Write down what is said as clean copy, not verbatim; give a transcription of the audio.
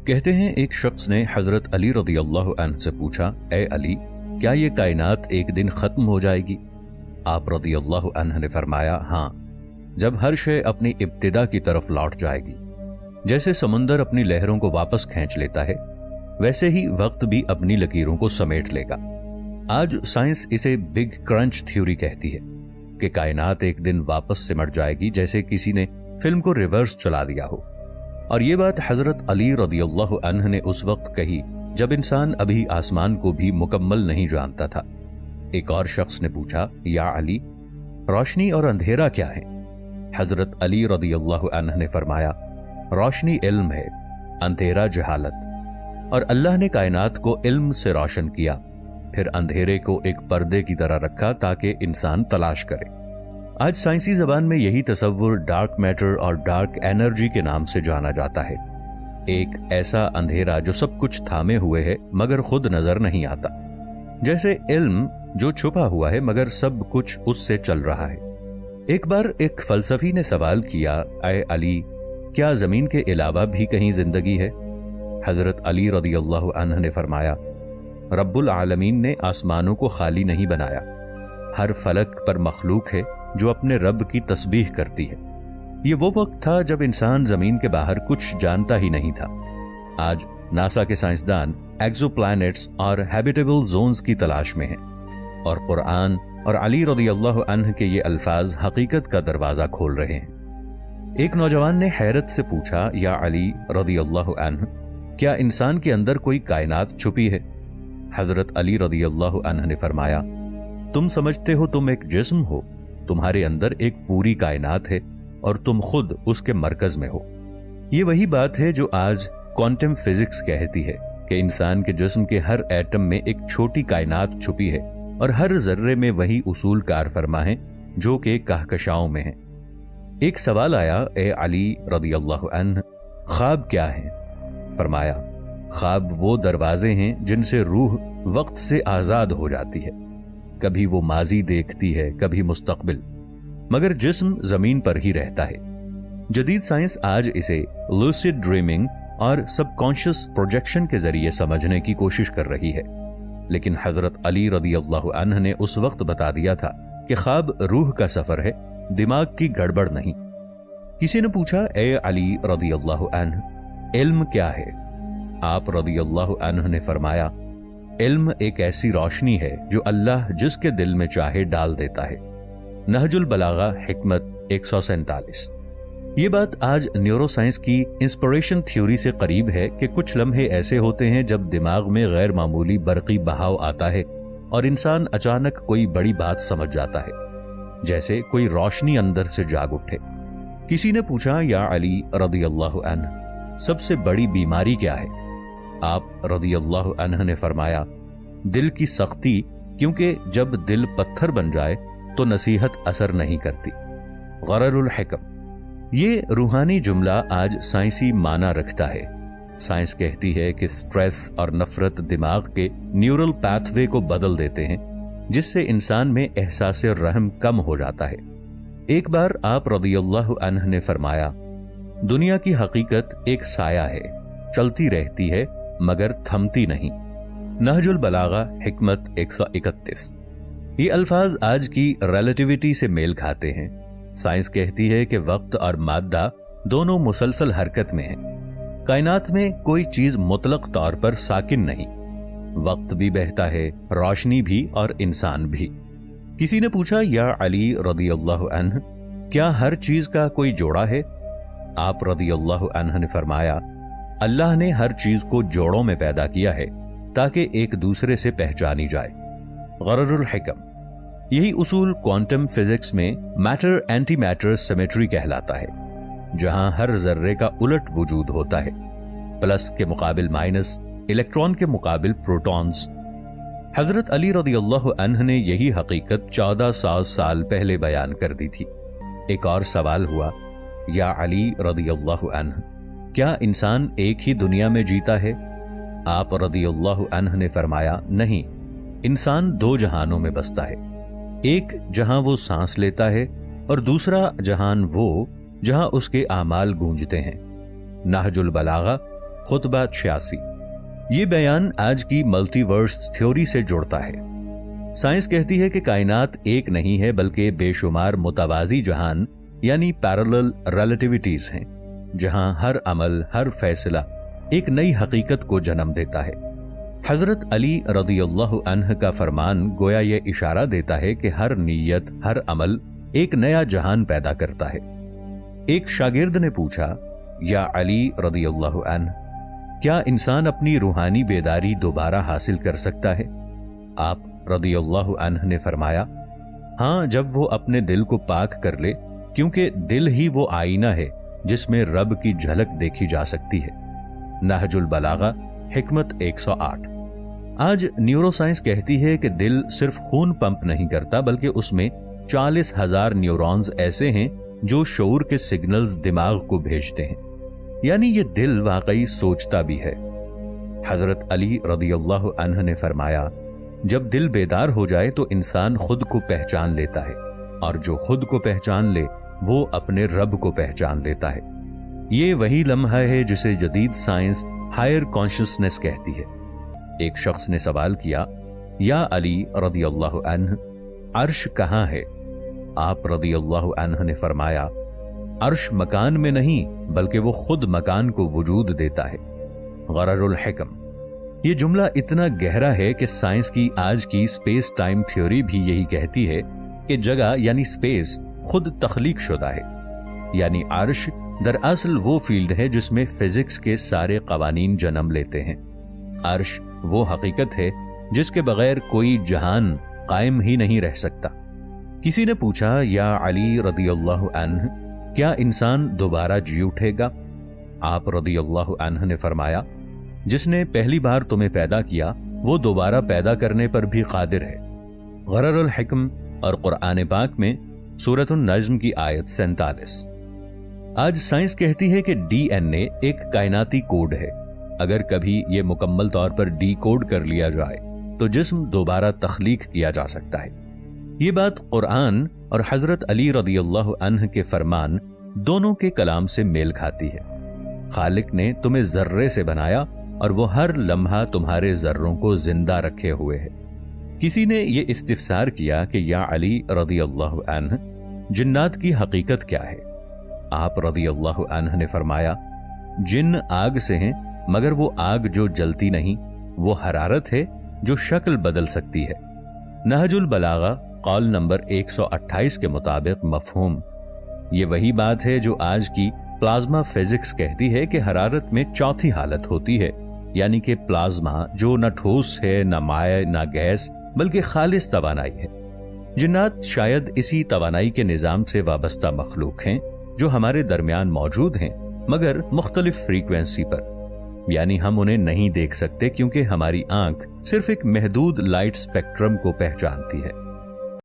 کہتے ہیں ایک شخص نے حضرت علی رضی اللہ عنہ سے پوچھا، اے علی، کیا یہ کائنات ایک دن ختم ہو جائے گی؟ آپ رضی اللہ عنہ نے فرمایا، ہاں، جب ہر شے اپنی ابتدا کی طرف لوٹ جائے گی۔ جیسے سمندر اپنی لہروں کو واپس کھینچ لیتا ہے، ویسے ہی وقت بھی اپنی لکیروں کو سمیٹ لے گا۔ آج سائنس اسے بگ کرنچ تھیوری کہتی ہے کہ کائنات ایک دن واپس سمٹ جائے گی، جیسے کسی نے فلم کو ریورس چلا دیا ہو۔ اور یہ بات حضرت علی رضی اللہ عنہ نے اس وقت کہی جب انسان ابھی آسمان کو بھی مکمل نہیں جانتا تھا۔ ایک اور شخص نے پوچھا، یا علی، روشنی اور اندھیرا کیا ہے؟ حضرت علی رضی اللہ عنہ نے فرمایا، روشنی علم ہے، اندھیرا جہالت، اور اللہ نے کائنات کو علم سے روشن کیا، پھر اندھیرے کو ایک پردے کی طرح رکھا تاکہ انسان تلاش کرے۔ آج سائنسی زبان میں یہی تصور ڈارک میٹر اور ڈارک انرجی کے نام سے جانا جاتا ہے، ایک ایسا اندھیرا جو سب کچھ تھامے ہوئے ہے مگر خود نظر نہیں آتا، جیسے علم جو چھپا ہوا ہے مگر سب کچھ اس سے چل رہا ہے۔ ایک بار ایک فلسفی نے سوال کیا، اے علی، کیا زمین کے علاوہ بھی کہیں زندگی ہے؟ حضرت علی رضی اللہ عنہ نے فرمایا، رب العالمین نے آسمانوں کو خالی نہیں بنایا، ہر فلک پر مخلوق ہے جو اپنے رب کی تسبیح کرتی ہے۔ یہ وہ وقت تھا جب انسان زمین کے باہر کچھ جانتا ہی نہیں تھا۔ آج ناسا کے سائنسدان ایکزو پلانٹس اور ہیبیٹیبل زونز کی تلاش میں ہیں، اور قرآن اور علی رضی اللہ عنہ کے یہ الفاظ حقیقت کا دروازہ کھول رہے ہیں۔ ایک نوجوان نے حیرت سے پوچھا، یا علی رضی اللہ عنہ، کیا انسان کے اندر کوئی کائنات چھپی ہے؟ حضرت علی رضی اللہ عنہ نے فرمایا، تم سمجھتے ہو تم ایک جسم ہو، تمہارے اندر ایک پوری کائنات ہے اور تم خود اس کے مرکز میں ہو۔ یہ وہی بات ہے جو آج کوانٹم فزکس کہتی ہے کہ انسان کے جسم کے ہر ایٹم میں ایک چھوٹی کائنات چھپی ہے اور ہر ذرے میں وہی اصول کار فرما ہیں جو کہ کہکشاؤں میں ہیں۔ ایک سوال آیا، اے علی رضی اللہ عنہ، خواب کیا ہے؟ فرمایا، خواب وہ دروازے ہیں جن سے روح وقت سے آزاد ہو جاتی ہے، کبھی وہ ماضی دیکھتی ہے، کبھی مستقبل، مگر جسم زمین پر ہی رہتا ہے۔ جدید سائنس آج اسے لوسیڈ ڈریمنگ اور سب کانشس پروجیکشن کے ذریعے سمجھنے کی کوشش کر رہی ہے، لیکن حضرت علی رضی اللہ عنہ نے اس وقت بتا دیا تھا کہ خواب روح کا سفر ہے، دماغ کی گڑبڑ نہیں۔ کسی نے پوچھا، اے علی رضی اللہ عنہ، علم کیا ہے؟ آپ رضی اللہ عنہ نے فرمایا، علم ایک ایسی روشنی ہے جو اللہ جس کے دل میں چاہے ڈال دیتا ہے۔ نہج البلاغہ حکمت 147۔ یہ بات آج نیورو سائنس کی انسپریشن تھیوری سے قریب ہے کہ کچھ لمحے ایسے ہوتے ہیں جب دماغ میں غیر معمولی برقی بہاؤ آتا ہے اور انسان اچانک کوئی بڑی بات سمجھ جاتا ہے، جیسے کوئی روشنی اندر سے جاگ اٹھے۔ کسی نے پوچھا، یا علی رضی اللہ عنہ، سب سے بڑی بیماری کیا ہے؟ آپ رضی اللہ عنہ نے فرمایا، دل کی سختی، کیونکہ جب دل پتھر بن جائے تو نصیحت اثر نہیں کرتی۔ غرر الحکم، یہ روحانی جملہ آج سائنسی معنی رکھتا ہے۔ سائنس کہتی ہے کہ سٹریس اور نفرت دماغ کے نیورل پاتھ وے کو بدل دیتے ہیں، جس سے انسان میں احساس رحم کم ہو جاتا ہے۔ ایک بار آپ رضی اللہ عنہ نے فرمایا، دنیا کی حقیقت ایک سایہ ہے، چلتی رہتی ہے مگر تھمتی نہیں۔ نہج البلاغہ حکمت 131۔ یہ الفاظ آج کی ریلیٹیوٹی سے میل کھاتے ہیں۔ سائنس کہتی ہے کہ وقت اور مادہ دونوں مسلسل حرکت میں ہیں، کائنات میں کوئی چیز مطلق طور پر ساکن نہیں، وقت بھی بہتا ہے، روشنی بھی اور انسان بھی۔ کسی نے پوچھا، یا علی رضی اللہ عنہ، کیا ہر چیز کا کوئی جوڑا ہے؟ آپ رضی اللہ عنہ نے فرمایا، اللہ نے ہر چیز کو جوڑوں میں پیدا کیا ہے تاکہ ایک دوسرے سے پہچانی جائے۔ غرر الحکم، یہی اصول کوانٹم فزکس میں میٹر اینٹی میٹر سیمیٹری کہلاتا ہے، جہاں ہر ذرے کا الٹ وجود ہوتا ہے، پلس کے مقابل مائنس، الیکٹران کے مقابل پروٹونز۔ حضرت علی رضی اللہ عنہ نے یہی حقیقت 1400 سال پہلے بیان کر دی تھی۔ ایک اور سوال ہوا، یا علی رضی اللہ عنہ، کیا انسان ایک ہی دنیا میں جیتا ہے؟ آپ رضی اللہ عنہ نے فرمایا، نہیں، انسان 2 جہانوں میں بستا ہے، ایک جہاں وہ سانس لیتا ہے اور دوسرا جہان وہ جہاں اس کے اعمال گونجتے ہیں۔ نہج البلاغہ خطبہ 86۔ یہ بیان آج کی ملٹی ورس تھیوری سے جڑتا ہے۔ سائنس کہتی ہے کہ کائنات ایک نہیں ہے بلکہ بے شمار متوازی جہان یعنی پیرالل ریلیٹیوٹیز ہیں، جہاں ہر عمل، ہر فیصلہ ایک نئی حقیقت کو جنم دیتا ہے۔ حضرت علی رضی اللہ عنہ کا فرمان گویا یہ اشارہ دیتا ہے کہ ہر نیت، ہر عمل ایک نیا جہان پیدا کرتا ہے۔ ایک شاگرد نے پوچھا، یا علی رضی اللہ عنہ، کیا انسان اپنی روحانی بیداری دوبارہ حاصل کر سکتا ہے؟ آپ رضی اللہ عنہ نے فرمایا، ہاں، جب وہ اپنے دل کو پاک کر لے، کیونکہ دل ہی وہ آئینہ ہے جس میں رب کی جھلک دیکھی جا سکتی ہے۔ نہج البلاغہ حکمت 108۔ آج نیورو سائنس کہتی ہے کہ دل صرف خون پمپ نہیں کرتا بلکہ اس میں 40,000 نیورونز ایسے ہیں جو شعور کے سگنلز دماغ کو بھیجتے ہیں، یعنی یہ دل واقعی سوچتا بھی ہے۔ حضرت علی رضی اللہ عنہ نے فرمایا، جب دل بیدار ہو جائے تو انسان خود کو پہچان لیتا ہے، اور جو خود کو پہچان لے وہ اپنے رب کو پہچان لیتا ہے۔ یہ وہی لمحہ ہے جسے جدید سائنس ہائر کانشسنس کہتی ہے۔ ایک شخص نے سوال کیا، یا علی رضی اللہ عنہ، عرش کہاں ہے؟ آپ رضی اللہ عنہ نے فرمایا، عرش مکان میں نہیں بلکہ وہ خود مکان کو وجود دیتا ہے۔ غرر الحکم۔ یہ جملہ اتنا گہرا ہے کہ سائنس کی آج کی سپیس ٹائم تھیوری بھی یہی کہتی ہے کہ جگہ یعنی سپیس خود تخلیق شدہ ہے، یعنی عرش دراصل وہ فیلڈ ہے جس میں فزکس کے سارے قوانین جنم لیتے ہیں۔ عرش وہ حقیقت ہے جس کے بغیر کوئی جہان قائم ہی نہیں رہ سکتا۔ کسی نے پوچھا، یا علی رضی اللہ عنہ، کیا انسان دوبارہ جی اٹھے گا؟ آپ رضی اللہ عنہ نے فرمایا، جس نے پہلی بار تمہیں پیدا کیا وہ دوبارہ پیدا کرنے پر بھی قادر ہے۔ غرر الحکم اور قرآن پاک میں سورۃ النجم کی آیت 47۔ آج سائنس کہتی ہے کہ ڈی این اے ایک کائناتی کوڈ ہے، اگر کبھی یہ مکمل طور پر ڈی کوڈ کر لیا جائے تو جسم دوبارہ تخلیق کیا جا سکتا ہے۔ یہ بات قرآن اور حضرت علی رضی اللہ عنہ کے فرمان دونوں کے کلام سے میل کھاتی ہے۔ خالق نے تمہیں ذرے سے بنایا اور وہ ہر لمحہ تمہارے ذروں کو زندہ رکھے ہوئے ہے۔ کسی نے یہ استفسار کیا کہ یا علی رضی اللہ عنہ، جنات کی حقیقت کیا ہے؟ آپ رضی اللہ عنہ نے فرمایا، جن آگ سے ہیں مگر وہ آگ جو جلتی نہیں، وہ حرارت ہے جو شکل بدل سکتی ہے۔ نہج البلاغہ قول نمبر 128 کے مطابق مفہوم یہ وہی بات ہے جو آج کی پلازما فزکس کہتی ہے کہ حرارت میں چوتھی حالت ہوتی ہے، یعنی کہ پلازما جو نہ ٹھوس ہے، نہ مائع، نہ گیس، بلکہ خالص توانائی ہے۔ جنات شاید اسی توانائی کے نظام سے وابستہ مخلوق ہیں جو ہمارے درمیان موجود ہیں، مگر مختلف فریکوینسی پر، یعنی ہم انہیں نہیں دیکھ سکتے کیونکہ ہماری آنکھ صرف ایک محدود لائٹ سپیکٹرم کو پہچانتی ہے۔